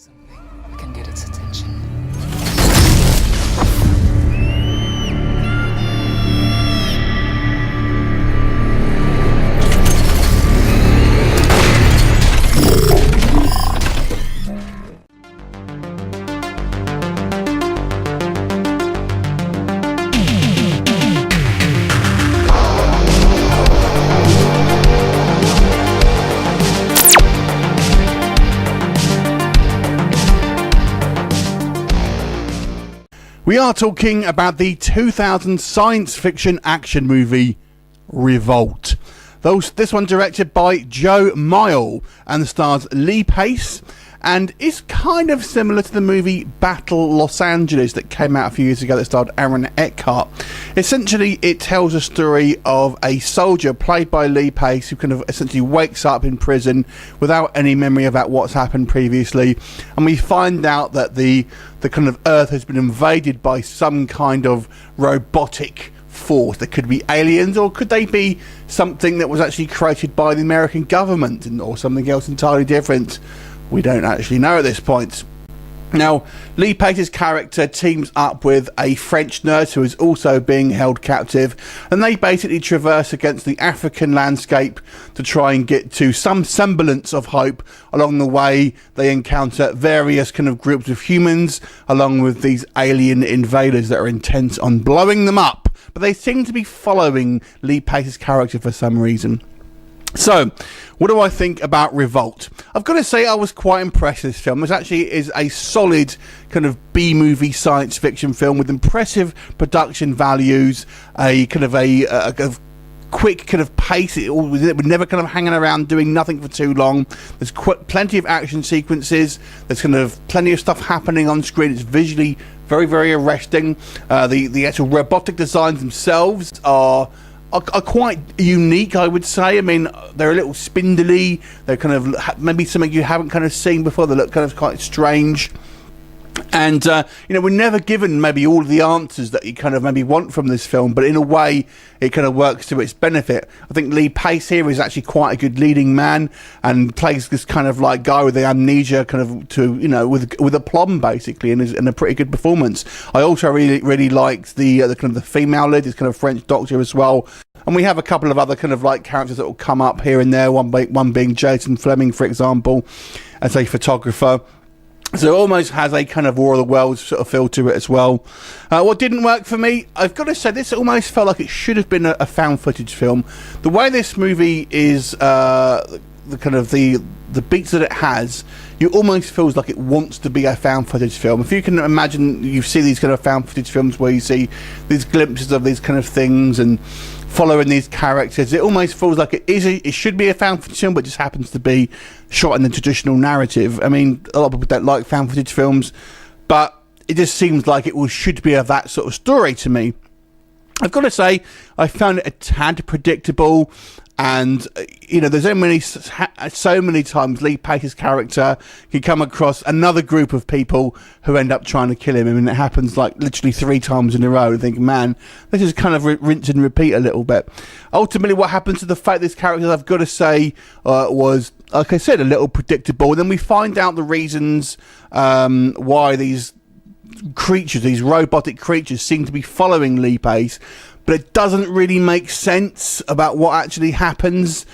I can get its attention. We are talking about the 2000 science fiction action movie Revolt. This one directed by Joe Mile and stars Lee Pace, and is kind of similar to the movie Battle Los Angeles that came out a few years ago that starred Aaron Eckhart. Essentially, it tells a story of a soldier played by Lee Pace who kind of essentially wakes up in prison without any memory about what's happened previously, and we find out that the kind of Earth has been invaded by some kind of robotic force. That could be aliens, or could they be something that was actually created by the American government, or something else entirely different? We don't actually know at this point. Now, Lee Pace's character teams up with a French nurse who is also being held captive, and they basically traverse against the African landscape to try and get to some semblance of hope. Along the way, they encounter various kind of groups of humans, along with these alien invaders that are intent on blowing them up. But they seem to be following Lee Pace's character for some reason. So, what do I think about Revolt? I've got to say I was quite impressed with this film. This actually is a solid kind of B-movie science fiction film with impressive production values, a kind of a quick kind of pace. We're never kind of hanging around doing nothing for too long. There's plenty of action sequences. There's kind of plenty of stuff happening on screen. It's visually very, very arresting. The actual robotic designs themselves are quite unique, I would say. I mean, they're a little spindly. They're kind of maybe something you haven't kind of seen before. They look kind of quite strange. And, we're never given maybe all of the answers that you kind of maybe want from this film, but in a way, it kind of works to its benefit. I think Lee Pace here is actually quite a good leading man and plays this kind of like guy with the amnesia kind of with aplomb basically, and is in a pretty good performance. I also really liked the kind of the female lead, this kind of French doctor as well. And we have a couple of other kind of like characters that will come up here and there, one being Jason Fleming, for example, as a photographer. So it almost has a kind of War of the Worlds sort of feel to it as well. What didn't work for me, I've got to say, this almost felt like it should have been a found footage film. The way this movie is, the kind of the beats that it has, you almost feels like it wants to be a found footage film. If you can imagine, you see these kind of found footage films where you see these glimpses of these kind of things and following these characters, it almost feels like it should be a found footage film, but just happens to be shot in the traditional narrative. I mean, a lot of people don't like found footage films, but it just seems like it should be of that sort of story to me. I've got to say, I found it a tad predictable, and there's so many times Lee Pace's character can come across another group of people who end up trying to kill him. I mean, it happens like literally 3 times in a row. I think, man, this is kind of rinse and repeat a little bit. Ultimately, what happens to the fate of this character, I've got to say, was, like I said, a little predictable. And then we find out the reasons why these creatures, these robotic creatures, seem to be following Lee Pace, but it doesn't really make sense about what actually happens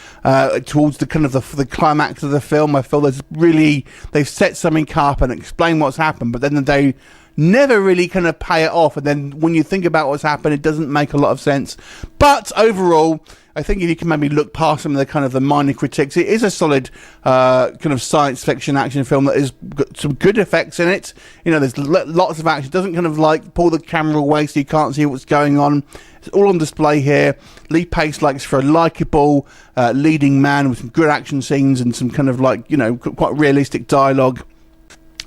towards the kind of the climax of the film. I feel they've set something up and explain what's happened, but then they never really kind of pay it off, and then when you think about what's happened, it doesn't make a lot of sense. But overall, I think if you can maybe look past some of the kind of the minor critiques, it is a solid kind of science fiction action film that has got some good effects in it. There's lots of action. It doesn't kind of like pull the camera away so you can't see what's going on. It's all on display here. Lee Pace likes for a likeable leading man with some good action scenes and some kind of like, quite realistic dialogue.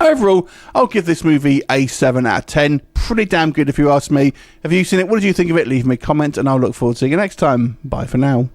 Overall, I'll give this movie a 7 out of 10. Pretty damn good if you ask me. Have you seen it? What did you think of it? Leave me a comment and I'll look forward to seeing you next time. Bye for now.